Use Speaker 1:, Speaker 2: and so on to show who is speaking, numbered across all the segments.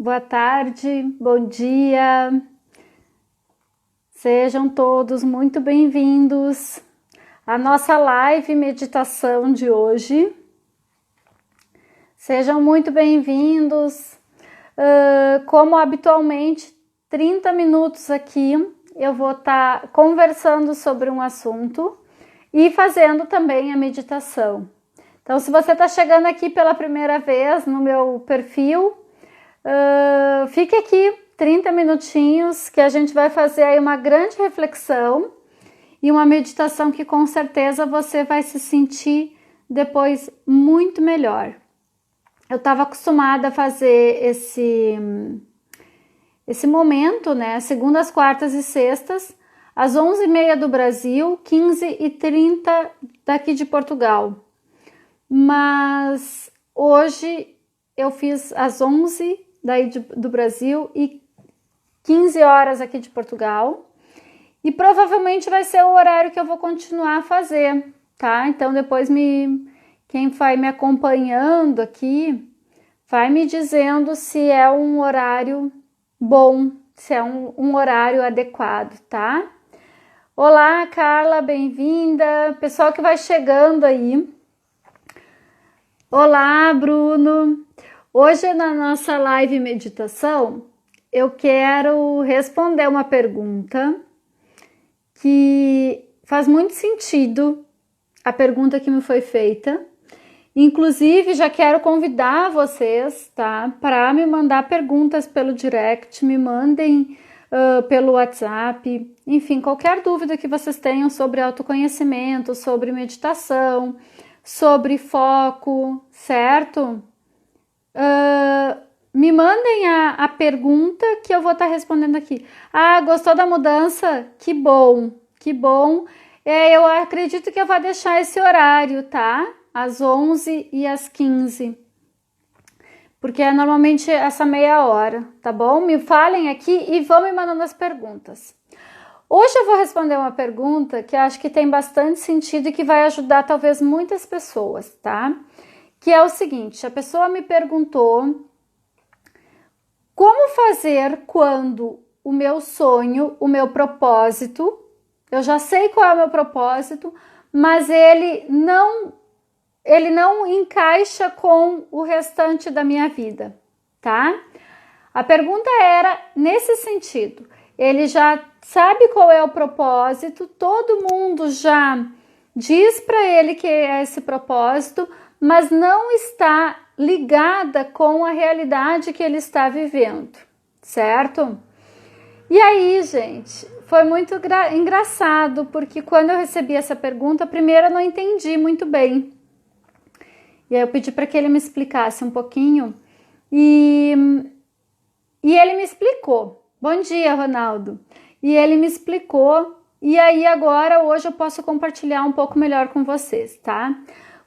Speaker 1: boa tarde, bom dia. Sejam todos muito bem-vindos à nossa live meditação de hoje. Sejam muito bem-vindos. Como habitualmente, 30 minutos aqui eu vou estar conversando sobre um assunto e fazendo também a meditação. Então, se você está chegando aqui pela primeira vez no meu perfil, fique aqui 30 minutinhos que a gente vai fazer aí uma grande reflexão e uma meditação que com certeza você vai se sentir depois muito melhor. Eu estava acostumada a fazer esse momento, né? Segundas, quartas e sextas, às 11h30 do Brasil, 15h30 daqui de Portugal. Mas hoje eu fiz às 11 daí do Brasil e 15 horas aqui de Portugal. E provavelmente vai ser o horário que eu vou continuar a fazer, tá? Então depois quem vai me acompanhando aqui vai me dizendo se é um horário bom, se é um horário adequado, tá? Olá, Carla, bem-vinda. Pessoal que vai chegando aí. Olá, Bruno. Hoje na nossa live meditação, eu quero responder uma pergunta que faz muito sentido, a pergunta que me foi feita. Inclusive, já quero convidar vocês, tá, para me mandar perguntas pelo direct, me mandem pelo WhatsApp, enfim, qualquer dúvida que vocês tenham sobre autoconhecimento, sobre meditação, sobre foco, certo? Me mandem a pergunta que eu vou estar respondendo aqui. Ah, gostou da mudança? Que bom, que bom. Eu acredito que eu vou deixar esse horário, tá? Às 11 e às 15. Porque é normalmente essa meia hora, tá bom? Me falem aqui e vão me mandando as perguntas. Hoje eu vou responder uma pergunta que acho que tem bastante sentido e que vai ajudar talvez muitas pessoas, tá? Que é o seguinte, a pessoa me perguntou como fazer quando o meu sonho, o meu propósito, eu já sei qual é o meu propósito, mas ele não encaixa com o restante da minha vida, tá? A pergunta era nesse sentido. Ele já sabe qual é o propósito, todo mundo já diz para ele que é esse propósito, mas não está ligada com a realidade que ele está vivendo, certo? E aí, gente, foi muito engraçado, porque quando eu recebi essa pergunta, primeiro eu não entendi muito bem. E aí eu pedi para que ele me explicasse um pouquinho e ele me explicou. Bom dia, Ronaldo. E ele me explicou e aí agora, hoje eu posso compartilhar um pouco melhor com vocês, tá?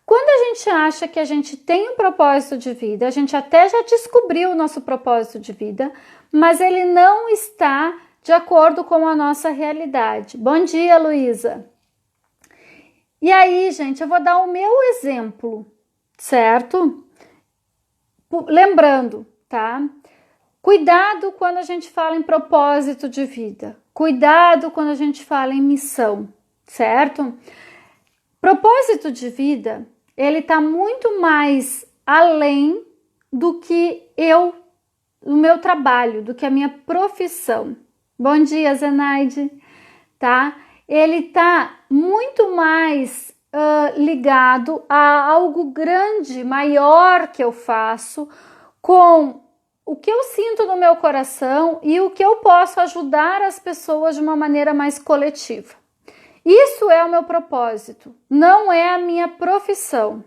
Speaker 1: Quando a gente acha que a gente tem um propósito de vida, a gente até já descobriu o nosso propósito de vida, mas ele não está de acordo com a nossa realidade. Bom dia, Luísa. E aí, gente, eu vou dar o meu exemplo, certo? Lembrando, tá? Cuidado quando a gente fala em propósito de vida. Cuidado quando a gente fala em missão, certo? Propósito de vida, ele está muito mais além do que o meu trabalho, do que a minha profissão. Bom dia, Zenaide, tá? Ele está muito mais ligado a algo grande, maior que eu faço, com o que eu sinto no meu coração e o que eu posso ajudar as pessoas de uma maneira mais coletiva. Isso é o meu propósito, não é a minha profissão.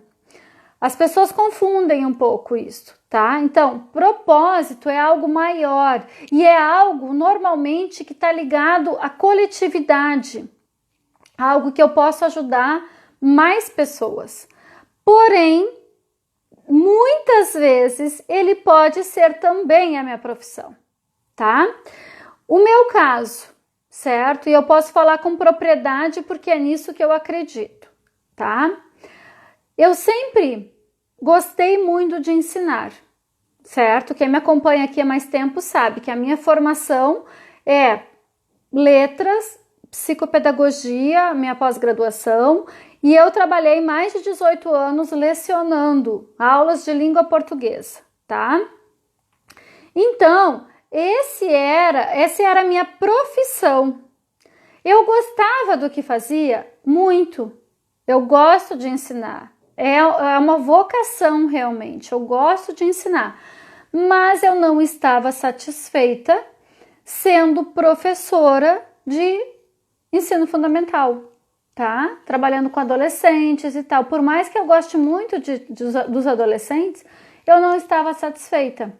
Speaker 1: As pessoas confundem um pouco isso, tá? Então, propósito é algo maior e é algo normalmente que está ligado à coletividade, algo que eu posso ajudar mais pessoas. Porém, muitas vezes ele pode ser também a minha profissão, tá? O meu caso, certo? E eu posso falar com propriedade porque é nisso que eu acredito, tá? Eu sempre gostei muito de ensinar, certo? Quem me acompanha aqui há mais tempo sabe que a minha formação é letras, psicopedagogia, minha pós-graduação, e eu trabalhei mais de 18 anos lecionando aulas de língua portuguesa, tá? Então, essa era a minha profissão. Eu gostava do que fazia muito. Eu gosto de ensinar. É uma vocação realmente. Eu gosto de ensinar. Mas eu não estava satisfeita sendo professora de ensino fundamental, tá? Trabalhando com adolescentes e tal. Por mais que eu goste muito dos adolescentes, eu não estava satisfeita.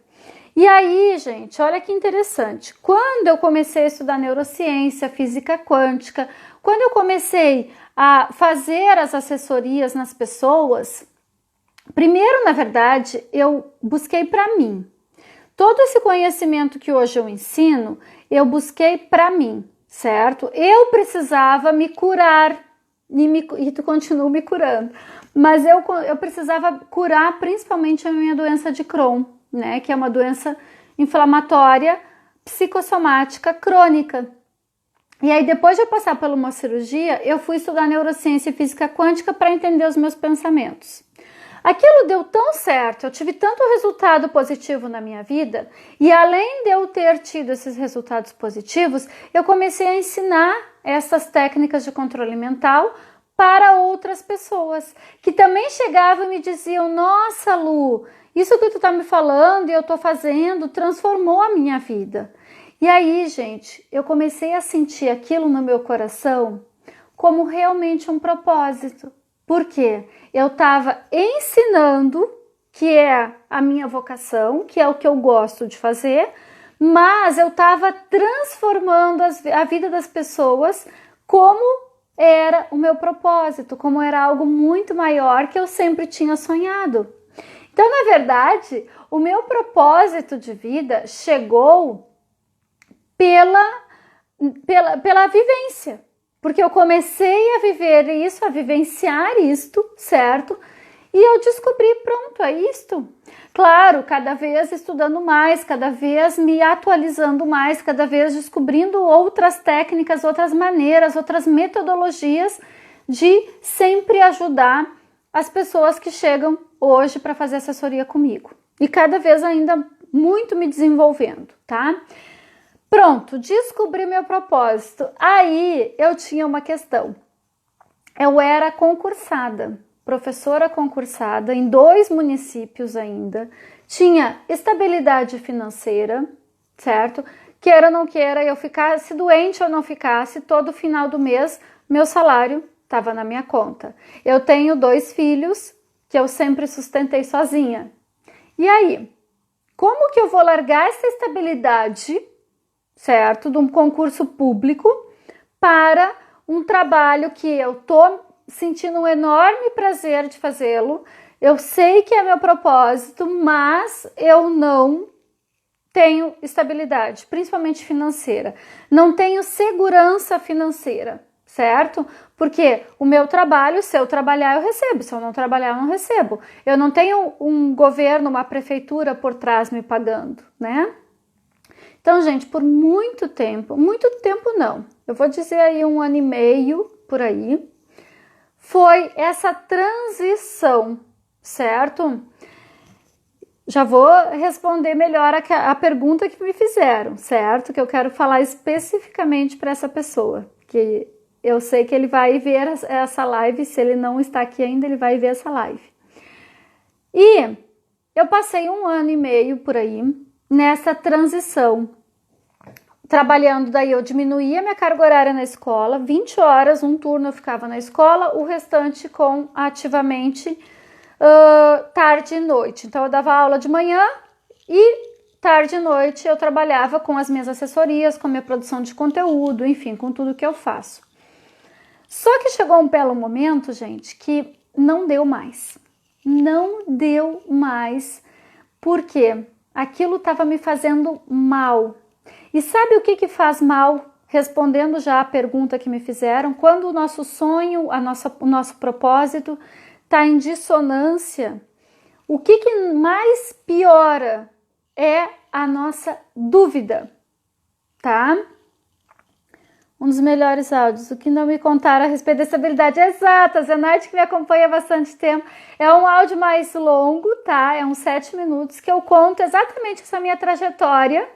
Speaker 1: E aí, gente, olha que interessante. Quando eu comecei a estudar neurociência, física quântica, quando eu comecei a fazer as assessorias nas pessoas, primeiro, na verdade, eu busquei para mim. Todo esse conhecimento que hoje eu ensino, eu busquei para mim, certo? Eu precisava me curar e tu continua me curando, mas eu precisava curar principalmente a minha doença de Crohn, né? Que é uma doença inflamatória psicossomática crônica. E aí, depois de eu passar por uma cirurgia, eu fui estudar neurociência e física quântica para entender os meus pensamentos. Aquilo deu tão certo, eu tive tanto resultado positivo na minha vida, e além de eu ter tido esses resultados positivos, eu comecei a ensinar essas técnicas de controle mental para outras pessoas, que também chegavam e me diziam: nossa, Lu, isso que tu tá me falando e eu tô fazendo transformou a minha vida. E aí, gente, eu comecei a sentir aquilo no meu coração como realmente um propósito. Por quê? Eu estava ensinando, que é a minha vocação, que é o que eu gosto de fazer, mas eu estava transformando a vida das pessoas como era o meu propósito, como era algo muito maior que eu sempre tinha sonhado. Então, na verdade, o meu propósito de vida chegou pela vivência. Porque eu comecei a viver isso, a vivenciar isto, certo? E eu descobri, pronto, é isto. Claro, cada vez estudando mais, cada vez me atualizando mais, cada vez descobrindo outras técnicas, outras maneiras, outras metodologias de sempre ajudar as pessoas que chegam hoje para fazer assessoria comigo. E cada vez ainda muito me desenvolvendo, tá? Pronto, descobri meu propósito. Aí eu tinha uma questão. Eu era concursada, professora concursada em 2 municípios ainda. Tinha estabilidade financeira, certo? Queira ou não queira, eu ficasse doente ou não ficasse, todo final do mês, meu salário estava na minha conta. Eu tenho 2 filhos que eu sempre sustentei sozinha. E aí, como que eu vou largar essa estabilidade, certo, de um concurso público para um trabalho que eu tô sentindo um enorme prazer de fazê-lo, eu sei que é meu propósito, mas eu não tenho estabilidade, principalmente financeira, não tenho segurança financeira, certo? Porque o meu trabalho, se eu trabalhar eu recebo, se eu não trabalhar eu não recebo, eu não tenho um governo, uma prefeitura por trás me pagando, né? Então, gente, por muito tempo não, eu vou dizer aí 1 ano e meio, por aí, foi essa transição, certo? Já vou responder melhor a pergunta que me fizeram, certo? Que eu quero falar especificamente para essa pessoa, que eu sei que ele vai ver essa live, se ele não está aqui ainda, ele vai ver essa live. E eu passei 1 ano e meio por aí, nessa transição, trabalhando, daí eu diminuía minha carga horária na escola, 20 horas, um turno eu ficava na escola, o restante com ativamente tarde e noite. Então eu dava aula de manhã e tarde e noite eu trabalhava com as minhas assessorias, com a minha produção de conteúdo, enfim, com tudo que eu faço. Só que chegou um belo momento, gente, que não deu mais. Não deu mais, porque aquilo estava me fazendo mal. E sabe o que faz mal? Respondendo já a pergunta que me fizeram, quando o nosso sonho, o nosso propósito está em dissonância, o que mais piora é a nossa dúvida, tá? Um dos melhores áudios, o que não me contaram a respeito dessa habilidade. Exato, a Zenaide, que me acompanha há bastante tempo. É um áudio mais longo, tá? É uns 7 minutos, que eu conto exatamente essa minha trajetória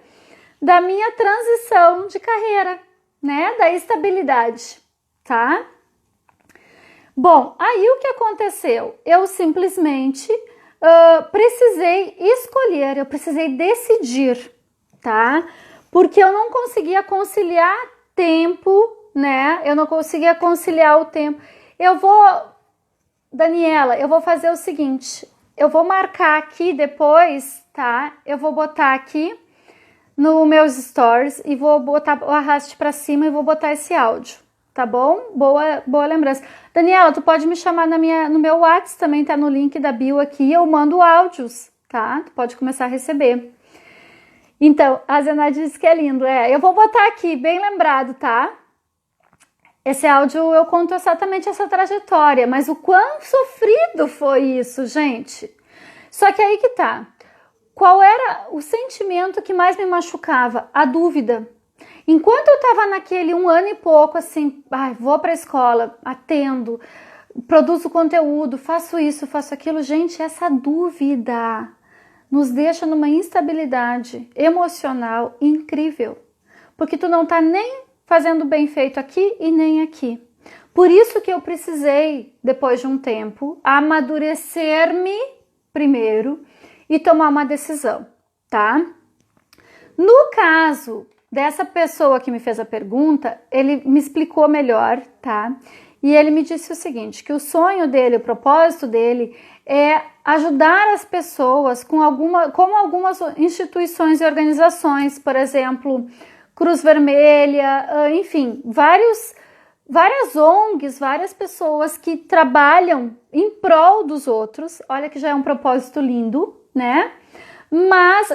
Speaker 1: da minha transição de carreira, né? Da estabilidade, tá? Bom, aí o que aconteceu? Eu simplesmente precisei escolher, eu precisei decidir, tá? Porque eu não conseguia conciliar tempo, né? Eu não conseguia conciliar o tempo. Daniela, eu vou fazer o seguinte, eu vou marcar aqui depois, tá? Eu vou botar aqui no meus stories e vou botar o arraste para cima e vou botar esse áudio, tá bom? Boa lembrança. Daniela, tu pode me chamar no meu WhatsApp, também tá no link da bio aqui, eu mando áudios, tá? Tu pode começar a receber. Então, a Zenaide disse que é lindo, eu vou botar aqui, bem lembrado, tá? Esse áudio eu conto exatamente essa trajetória, mas o quão sofrido foi isso, gente? Só que aí que tá. Qual era o sentimento que mais me machucava? A dúvida. Enquanto eu tava naquele 1 ano e pouco, assim, vou pra escola, atendo, produzo conteúdo, faço isso, faço aquilo, gente, essa dúvida nos deixa numa instabilidade emocional incrível, porque tu não tá nem fazendo bem feito aqui e nem aqui. Por isso que eu precisei, depois de um tempo, amadurecer-me primeiro e tomar uma decisão, tá? No caso dessa pessoa que me fez a pergunta, ele me explicou melhor, tá? E ele me disse o seguinte, que o sonho dele, o propósito dele é ajudar as pessoas como algumas instituições e organizações, por exemplo, Cruz Vermelha, enfim, várias ONGs, várias pessoas que trabalham em prol dos outros. Olha que já é um propósito lindo, né?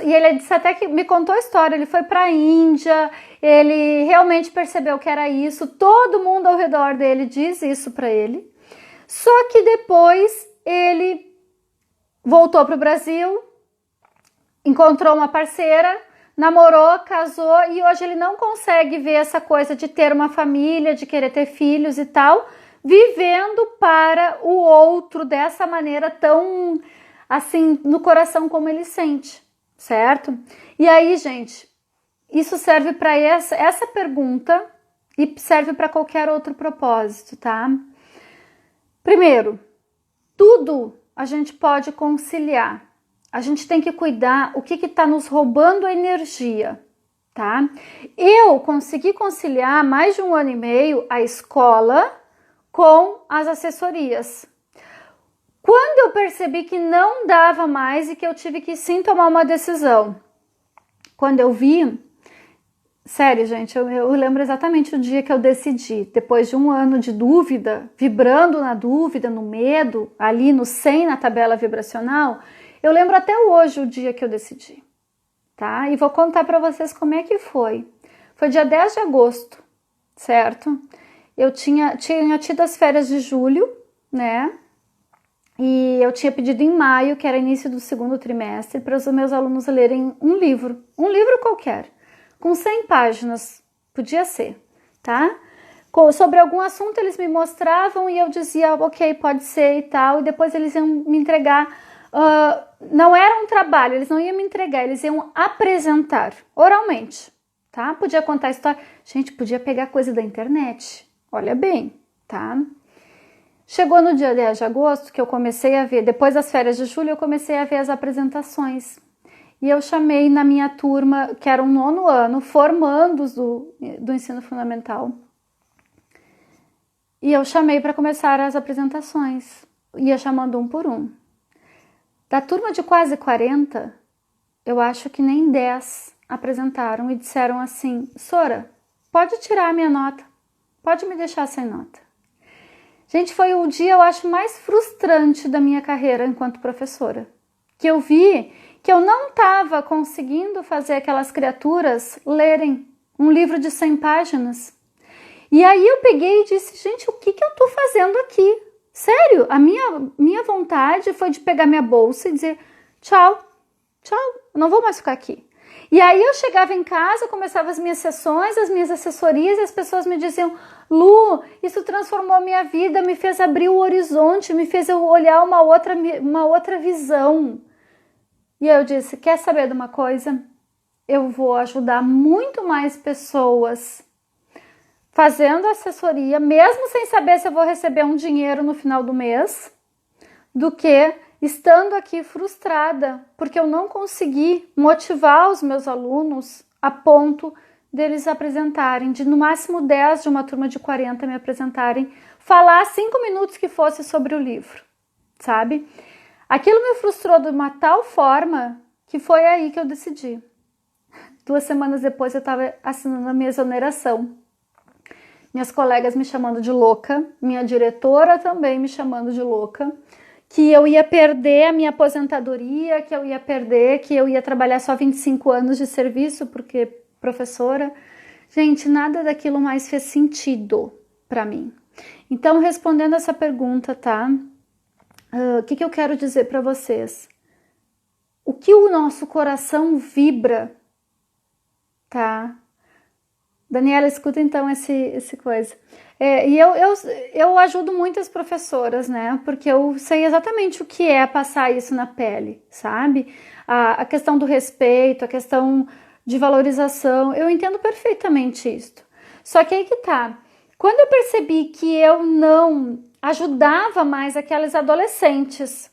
Speaker 1: E ele disse até que me contou a história, ele foi para a Índia, ele realmente percebeu que era isso, todo mundo ao redor dele diz isso para ele. Só que depois ele voltou para o Brasil, encontrou uma parceira, namorou, casou e hoje ele não consegue ver essa coisa de ter uma família, de querer ter filhos e tal, vivendo para o outro dessa maneira tão assim no coração como ele sente, certo? E aí, gente, isso serve para essa pergunta e serve para qualquer outro propósito, tá? Primeiro, tudo a gente pode conciliar. A gente tem que cuidar o que está nos roubando energia, tá? Eu consegui conciliar mais de 1 ano e meio a escola com as assessorias. Quando eu percebi que não dava mais e que eu tive que sim tomar uma decisão, quando eu vi, sério gente, eu lembro exatamente o dia que eu decidi, depois de 1 ano de dúvida, vibrando na dúvida, no medo, ali no 100 na tabela vibracional, eu lembro até hoje o dia que eu decidi, tá? E vou contar para vocês como é que foi. Foi dia 10 de agosto, certo? Eu tinha tido as férias de julho, né? E eu tinha pedido em maio, que era início do 2º trimestre, para os meus alunos lerem um livro qualquer, com 100 páginas, podia ser, tá? Sobre algum assunto eles me mostravam e eu dizia, ok, pode ser e tal, e depois eles iam me entregar, não era um trabalho, eles não iam me entregar, eles iam apresentar oralmente, tá? Podia contar a história, gente, podia pegar coisa da internet, olha bem, tá? Chegou no dia 10 de agosto que eu comecei a ver, depois das férias de julho, eu comecei a ver as apresentações. E eu chamei na minha turma, que era um 9º ano, formandos do ensino fundamental. E eu chamei para começar as apresentações. Ia chamando um por um. Da turma de quase 40, eu acho que nem 10 apresentaram e disseram assim, Sora, pode tirar a minha nota, pode me deixar sem nota. Gente, foi o dia, eu acho, mais frustrante da minha carreira enquanto professora. Que eu vi que eu não estava conseguindo fazer aquelas criaturas lerem um livro de 100 páginas. E aí eu peguei e disse, gente, o que eu estou fazendo aqui? Sério, a minha vontade foi de pegar minha bolsa e dizer, tchau, eu não vou mais ficar aqui. E aí eu chegava em casa, começava as minhas sessões, as minhas assessorias, e as pessoas me diziam: Lu, isso transformou minha vida, me fez abrir o horizonte, me fez eu olhar uma outra visão. E eu disse: quer saber de uma coisa? Eu vou ajudar muito mais pessoas fazendo assessoria, mesmo sem saber se eu vou receber um dinheiro no final do mês, do que estando aqui frustrada, porque eu não consegui motivar os meus alunos a ponto deles apresentarem, de no máximo 10 de uma turma de 40 me apresentarem, falar 5 minutos que fosse sobre o livro, sabe? Aquilo me frustrou de uma tal forma que foi aí que eu decidi. 2 semanas depois eu estava assinando a minha exoneração. Minhas colegas me chamando de louca, minha diretora também me chamando de louca, que eu ia perder a minha aposentadoria, que eu ia trabalhar só 25 anos de serviço, porque professora. Gente, nada daquilo mais fez sentido para mim. Então, respondendo essa pergunta, tá? O que eu quero dizer para vocês? O que o nosso coração vibra, tá? Daniela, escuta então esse coisa. E eu ajudo muitas professoras, né? Porque eu sei exatamente o que é passar isso na pele, sabe? A questão do respeito, a questão de valorização, eu entendo perfeitamente isso. Só que aí que tá. Quando eu percebi que eu não ajudava mais aqueles adolescentes,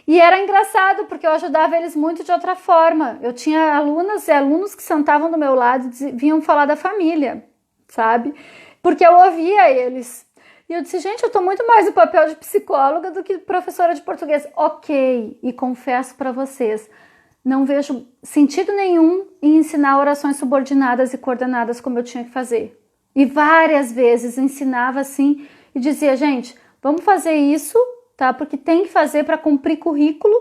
Speaker 1: e era engraçado, porque eu ajudava eles muito de outra forma. Eu tinha alunas e alunos que sentavam do meu lado e vinham falar da família, sabe? Porque eu ouvia eles. E eu disse, gente, eu tô muito mais no papel de psicóloga do que professora de português. Ok, e confesso para vocês, não vejo sentido nenhum em ensinar orações subordinadas e coordenadas como eu tinha que fazer. E várias vezes ensinava assim e dizia, gente, vamos fazer isso, tá? Porque tem que fazer para cumprir currículo,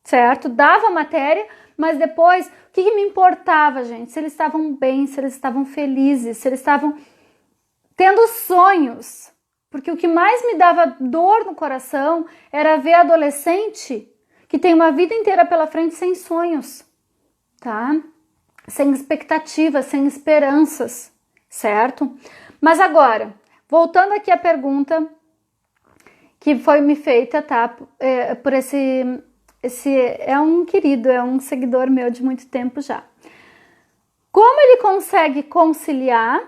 Speaker 1: certo? Dava matéria, mas depois, o que me importava, gente? Se eles estavam bem, se eles estavam felizes, se eles estavam tendo sonhos. Porque o que mais me dava dor no coração era ver adolescente que tem uma vida inteira pela frente sem sonhos, tá? Sem expectativas, sem esperanças, certo? Mas agora, voltando aqui à pergunta que foi me feita, tá? Por esse é um querido, é um seguidor meu de muito tempo já. Como ele consegue conciliar,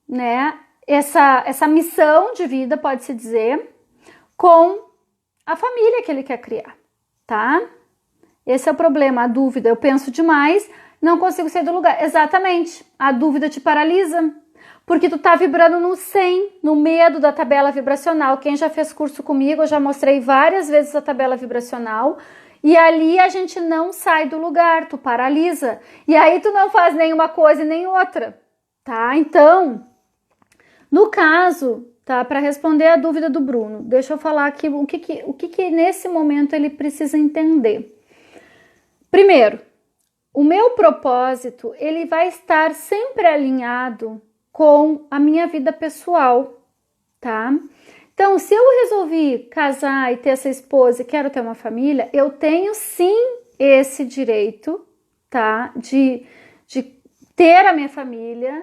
Speaker 1: né, essa missão de vida, pode-se dizer, com a família que ele quer criar, tá? Esse é o problema, a dúvida. Eu penso demais, não consigo sair do lugar. Exatamente, a dúvida te paralisa, porque tu tá vibrando no 100, no medo da tabela vibracional. Quem já fez curso comigo, eu já mostrei várias vezes a tabela vibracional, e ali a gente não sai do lugar, tu paralisa, e aí tu não faz nenhuma coisa e nem outra, tá? Então, no caso, tá, para responder a dúvida do Bruno, deixa eu falar aqui o que nesse momento ele precisa entender. Primeiro, o meu propósito, ele vai estar sempre alinhado com a minha vida pessoal, tá? Então, se eu resolvi casar e ter essa esposa e quero ter uma família, eu tenho sim esse direito, tá? De ter a minha família.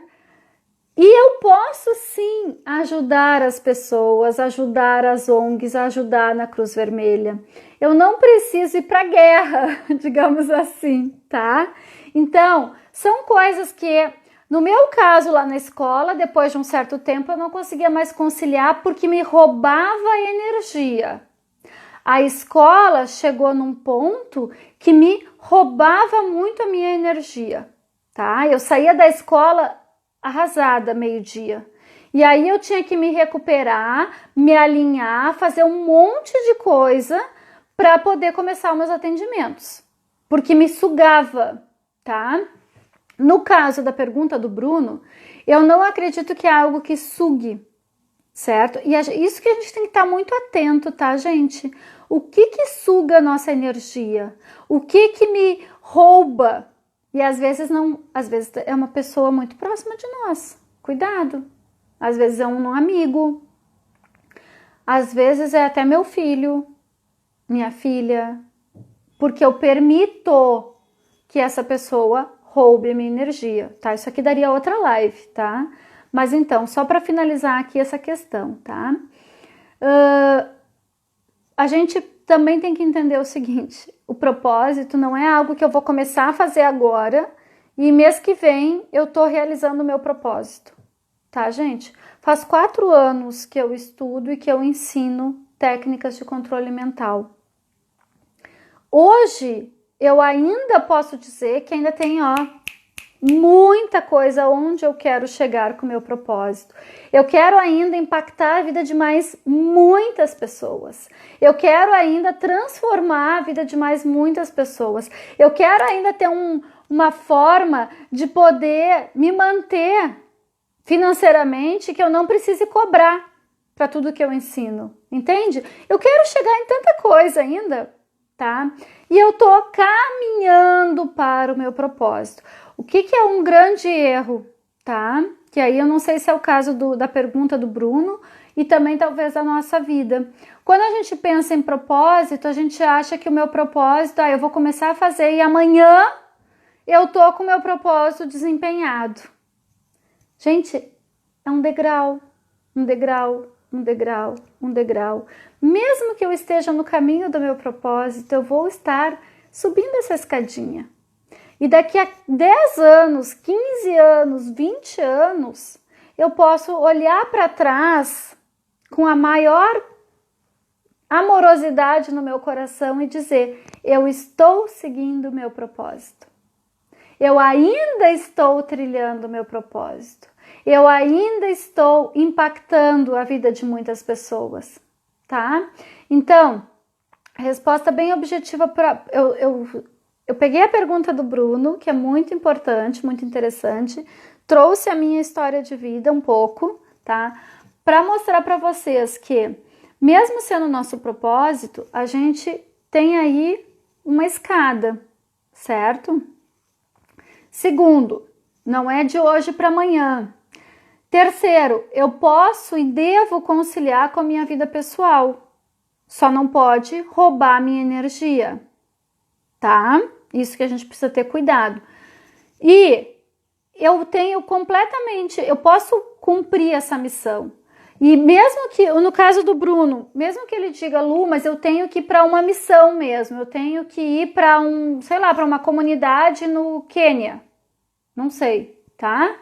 Speaker 1: E eu posso sim ajudar as pessoas, ajudar as ONGs, ajudar na Cruz Vermelha. Eu não preciso ir para a guerra, digamos assim, tá? Então, são coisas que, no meu caso lá na escola, depois de um certo tempo, eu não conseguia mais conciliar porque me roubava a energia. A escola chegou num ponto que me roubava muito a minha energia, tá? Eu saía da escola arrasada, meio-dia. E aí eu tinha que me recuperar, me alinhar, fazer um monte de coisa para poder começar os meus atendimentos, porque me sugava, tá? No caso da pergunta do Bruno, eu não acredito que é algo que sugue, certo? E isso que a gente tem que estar muito atento, tá, gente? O que suga a nossa energia? O que me rouba? E às vezes é uma pessoa muito próxima de nós. Cuidado. Às vezes é um amigo. Às vezes é até meu filho, minha filha. Porque eu permito que essa pessoa roube a minha energia, tá? Isso aqui daria outra live, tá? Mas então, só para finalizar aqui essa questão, tá? A gente também tem que entender o seguinte, o propósito não é algo que eu vou começar a fazer agora e mês que vem eu tô realizando o meu propósito, tá, gente? Faz 4 anos que eu estudo e que eu ensino técnicas de controle mental. Hoje, eu ainda posso dizer que ainda tem, muita coisa onde eu quero chegar com o meu propósito. Eu quero ainda impactar a vida de muitas pessoas. Eu quero ainda transformar a vida de muitas pessoas. Eu quero ainda ter uma forma de poder me manter financeiramente que eu não precise cobrar para tudo que eu ensino, entende? Eu quero chegar em tanta coisa ainda, tá? E eu tô caminhando para o meu propósito. O que é um grande erro, tá? Que aí eu não sei se é o caso da pergunta do Bruno e também talvez da nossa vida. Quando a gente pensa em propósito, a gente acha que o meu propósito, eu vou começar a fazer e amanhã eu tô com o meu propósito desempenhado. Gente, é um degrau, um degrau, um degrau, um degrau. Mesmo que eu esteja no caminho do meu propósito, eu vou estar subindo essa escadinha. E daqui a 10 anos, 15 anos, 20 anos, eu posso olhar para trás com a maior amorosidade no meu coração e dizer: eu estou seguindo o meu propósito. Eu ainda estou trilhando o meu propósito. Eu ainda estou impactando a vida de muitas pessoas, tá? Então, a resposta bem objetiva para... Eu peguei a pergunta do Bruno, que é muito importante, muito interessante, trouxe a minha história de vida um pouco, tá? Para mostrar para vocês que, mesmo sendo o nosso propósito, a gente tem aí uma escada, certo? Segundo, não é de hoje para amanhã. Terceiro, eu posso e devo conciliar com a minha vida pessoal, só não pode roubar a minha energia, tá? Isso que a gente precisa ter cuidado. E eu posso cumprir essa missão. E mesmo que, no caso do Bruno, mesmo que ele diga, Lu, mas eu tenho que ir para uma missão mesmo, eu tenho que ir para para uma comunidade no Quênia. Não sei, tá?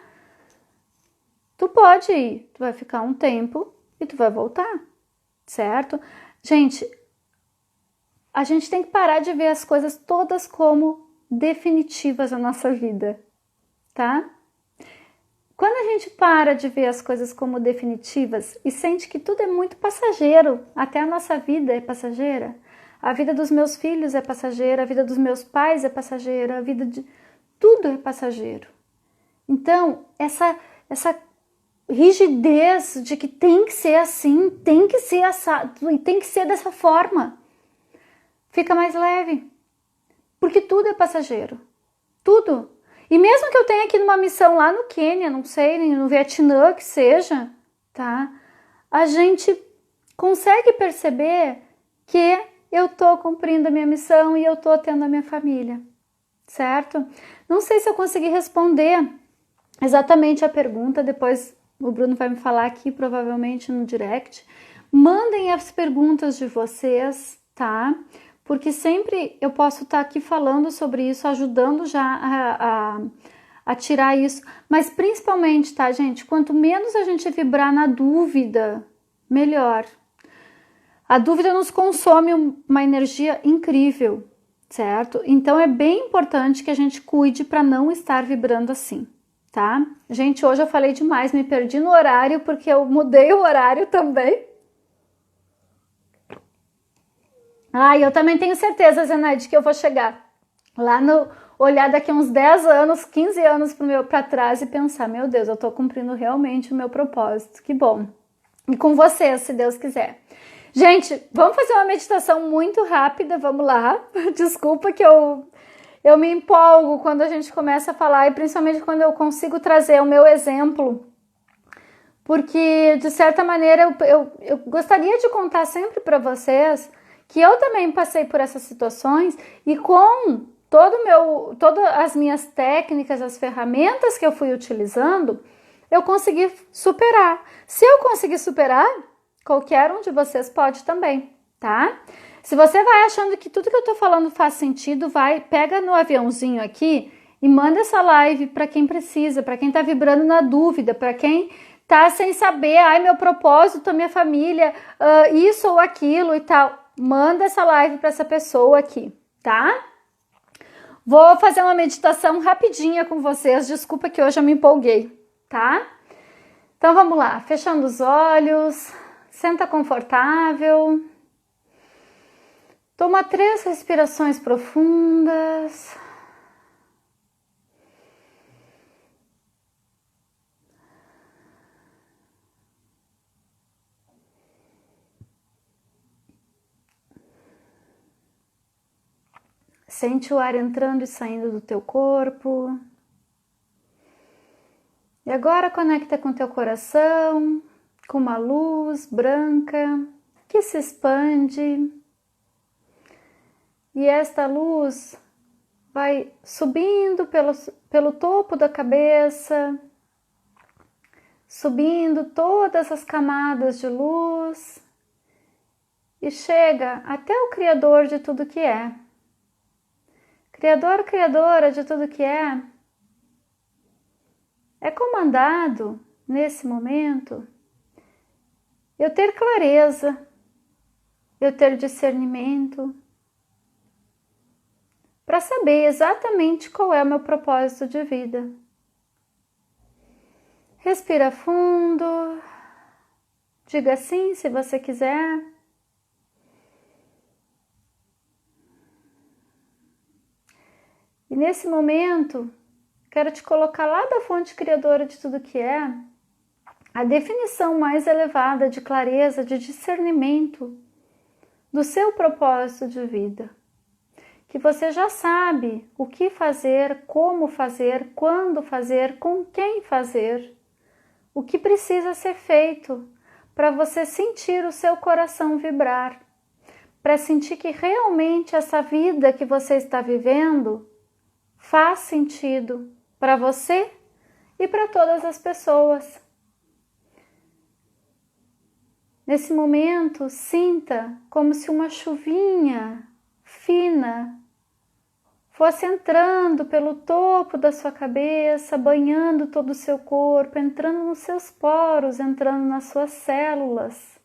Speaker 1: Tu pode ir, tu vai ficar um tempo e tu vai voltar, certo? Gente, a gente tem que parar de ver as coisas todas como definitivas na nossa vida, tá? Quando a gente para de ver as coisas como definitivas e sente que tudo é muito passageiro, até a nossa vida é passageira, a vida dos meus filhos é passageira, a vida dos meus pais é passageira, a vida de... tudo é passageiro. Então, essa rigidez de que tem que ser assim, tem que ser assado e tem que ser dessa forma, fica mais leve, porque tudo é passageiro, tudo. E mesmo que eu tenha aqui numa missão lá no Quênia, não sei, no Vietnã que seja, tá? A gente consegue perceber que eu tô cumprindo a minha missão e eu tô tendo a minha família, certo? Não sei se eu consegui responder exatamente a pergunta, depois o Bruno vai me falar aqui, provavelmente no direct. Mandem as perguntas de vocês, tá? Porque sempre eu posso estar aqui falando sobre isso, ajudando já a tirar isso. Mas principalmente, tá, gente? Quanto menos a gente vibrar na dúvida, melhor. A dúvida nos consome uma energia incrível, certo? Então é bem importante que a gente cuide para não estar vibrando assim, tá? Gente, hoje eu falei demais, me perdi no horário porque eu mudei o horário também. Eu também tenho certeza, Zenaide, que eu vou chegar lá olhar daqui uns 10 anos, 15 anos para trás e pensar, meu Deus, eu tô cumprindo realmente o meu propósito, que bom. E com vocês, se Deus quiser. Gente, vamos fazer uma meditação muito rápida, vamos lá. Desculpa que eu me empolgo quando a gente começa a falar e principalmente quando eu consigo trazer o meu exemplo, porque de certa maneira eu gostaria de contar sempre para vocês que eu também passei por essas situações e com todas as minhas técnicas, as ferramentas que eu fui utilizando, eu consegui superar. Se eu conseguir superar, qualquer um de vocês pode também, tá? Se você vai achando que tudo que eu tô falando faz sentido, pega no aviãozinho aqui e manda essa live para quem precisa, para quem tá vibrando na dúvida, para quem tá sem saber, meu propósito, minha família, isso ou aquilo e tal. Manda essa live para essa pessoa aqui, tá? Vou fazer uma meditação rapidinha com vocês. Desculpa que hoje eu me empolguei, tá? Então vamos lá, fechando os olhos, senta confortável. Toma 3 respirações profundas. Sente o ar entrando e saindo do teu corpo. E agora conecta com teu coração, com uma luz branca que se expande. E esta luz vai subindo pelo topo da cabeça, subindo todas as camadas de luz e chega até o Criador de tudo que é. Criador, Criadora de tudo que é comandado, nesse momento, eu ter clareza, eu ter discernimento, para saber exatamente qual é o meu propósito de vida. Respira fundo, diga sim se você quiser. E nesse momento, quero te colocar lá da fonte criadora de tudo que é, a definição mais elevada de clareza, de discernimento do seu propósito de vida. Que você já sabe o que fazer, como fazer, quando fazer, com quem fazer, o que precisa ser feito para você sentir o seu coração vibrar, para sentir que realmente essa vida que você está vivendo faz sentido para você e para todas as pessoas. Nesse momento, sinta como se uma chuvinha fina fosse entrando pelo topo da sua cabeça, banhando todo o seu corpo, entrando nos seus poros, entrando nas suas células,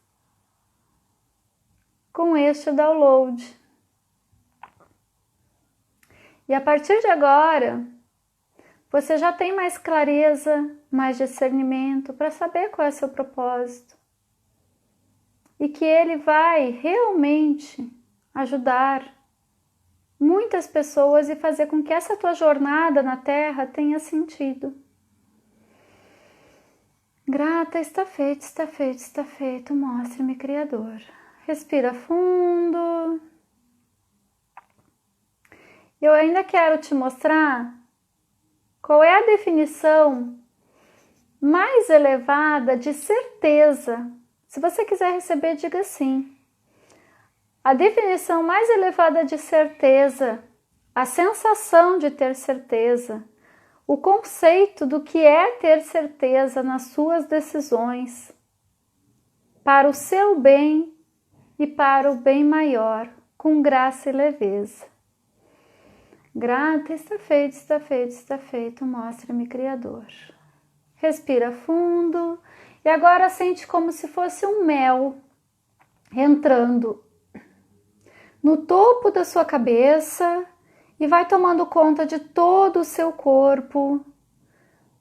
Speaker 1: com este download. E a partir de agora, você já tem mais clareza, mais discernimento para saber qual é o seu propósito. E que ele vai realmente ajudar muitas pessoas e fazer com que essa tua jornada na Terra tenha sentido. Grata, está feito, está feito, está feito. Mostre-me, Criador. Respira fundo. Eu ainda quero te mostrar qual é a definição mais elevada de certeza. Se você quiser receber, diga sim. A definição mais elevada de certeza, a sensação de ter certeza, o conceito do que é ter certeza nas suas decisões, para o seu bem e para o bem maior, com graça e leveza. Grata, está feito, está feito, está feito, mostra-me, Criador. Respira fundo e agora sente como se fosse um mel entrando no topo da sua cabeça e vai tomando conta de todo o seu corpo,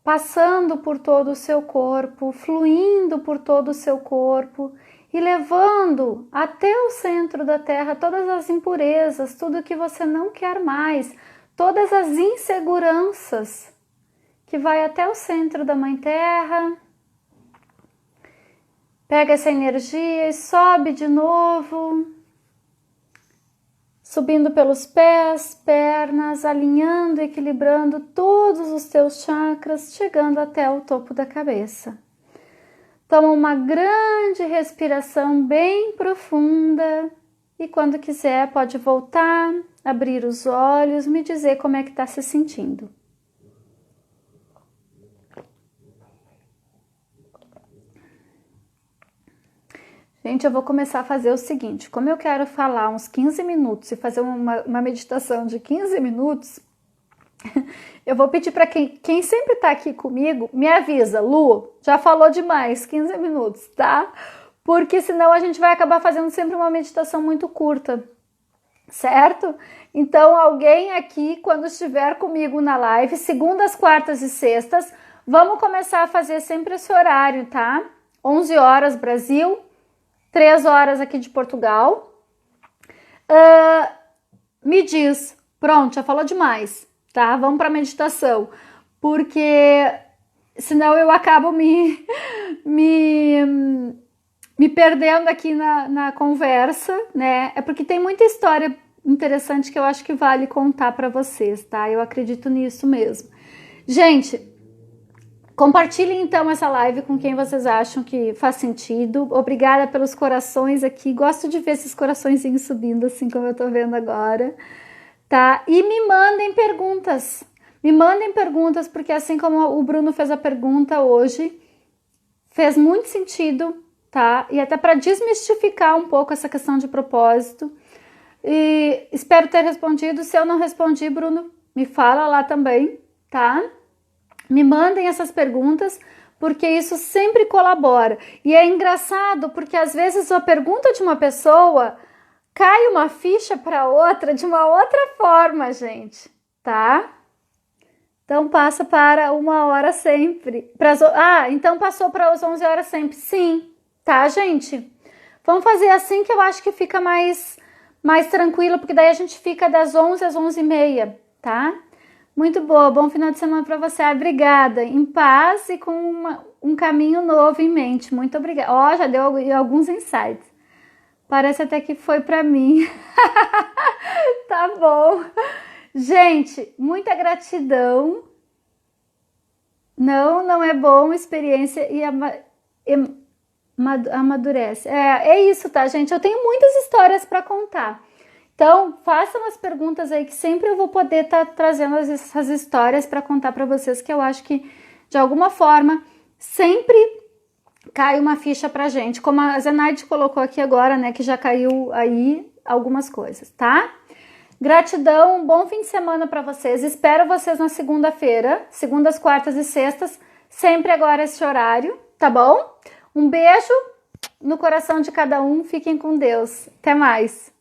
Speaker 1: passando por todo o seu corpo, fluindo por todo o seu corpo e levando até o centro da Terra todas as impurezas, tudo que você não quer mais, todas as inseguranças, que vai até o centro da Mãe Terra. Pega essa energia e sobe de novo, subindo pelos pés, pernas, alinhando, equilibrando todos os teus chakras, chegando até o topo da cabeça. Toma uma grande respiração bem profunda e quando quiser pode voltar abrir os olhos, me dizer como é que tá se sentindo. Gente, eu vou começar a fazer o seguinte, como eu quero falar uns 15 minutos e fazer uma meditação de 15 minutos, eu vou pedir para quem sempre tá aqui comigo, me avisa, Lu, já falou demais, 15 minutos, tá? Porque senão a gente vai acabar fazendo sempre uma meditação muito curta, certo? Então, alguém aqui, quando estiver comigo na live, segundas, quartas e sextas, vamos começar a fazer sempre esse horário, tá? 11 horas Brasil, 3 horas aqui de Portugal. Me diz, pronto, já falou demais, tá? Vamos para meditação, porque senão eu acabo me perdendo aqui na conversa, né? É porque tem muita história interessante que eu acho que vale contar para vocês, tá? Eu acredito nisso mesmo. Gente, compartilhem então essa live com quem vocês acham que faz sentido. Obrigada pelos corações aqui. Gosto de ver esses coraçõezinhos subindo assim como eu tô vendo agora, tá? E me mandem perguntas. Me mandem perguntas, porque assim como o Bruno fez a pergunta hoje, fez muito sentido, tá? E até para desmistificar um pouco essa questão de propósito. E espero ter respondido. Se eu não respondi, Bruno, me fala lá também, tá? Me mandem essas perguntas, porque isso sempre colabora. E é engraçado, porque às vezes a pergunta de uma pessoa cai uma ficha para outra de uma outra forma, gente, tá? Então passa para 1h sempre. Então passou para as 11 horas sempre. Sim, tá, gente? Vamos fazer assim que eu acho que fica mais tranquilo, porque daí a gente fica das 11 às 11h30, tá? Muito boa, bom final de semana para você. Obrigada, em paz e com um caminho novo em mente. Muito obrigada. Ó, já deu alguns insights. Parece até que foi para mim. Tá bom. Gente, muita gratidão. Não é bom, experiência e amadurece. É isso, tá, gente? Eu tenho muitas histórias para contar. Então, façam as perguntas aí que sempre eu vou poder estar trazendo essas histórias para contar para vocês, que eu acho que, de alguma forma, sempre cai uma ficha pra gente. Como a Zenaide colocou aqui agora, né, que já caiu aí algumas coisas, tá? Gratidão, um bom fim de semana para vocês. Espero vocês na segunda-feira, segundas, quartas e sextas, sempre agora esse horário, tá bom? Um beijo no coração de cada um. Fiquem com Deus. Até mais.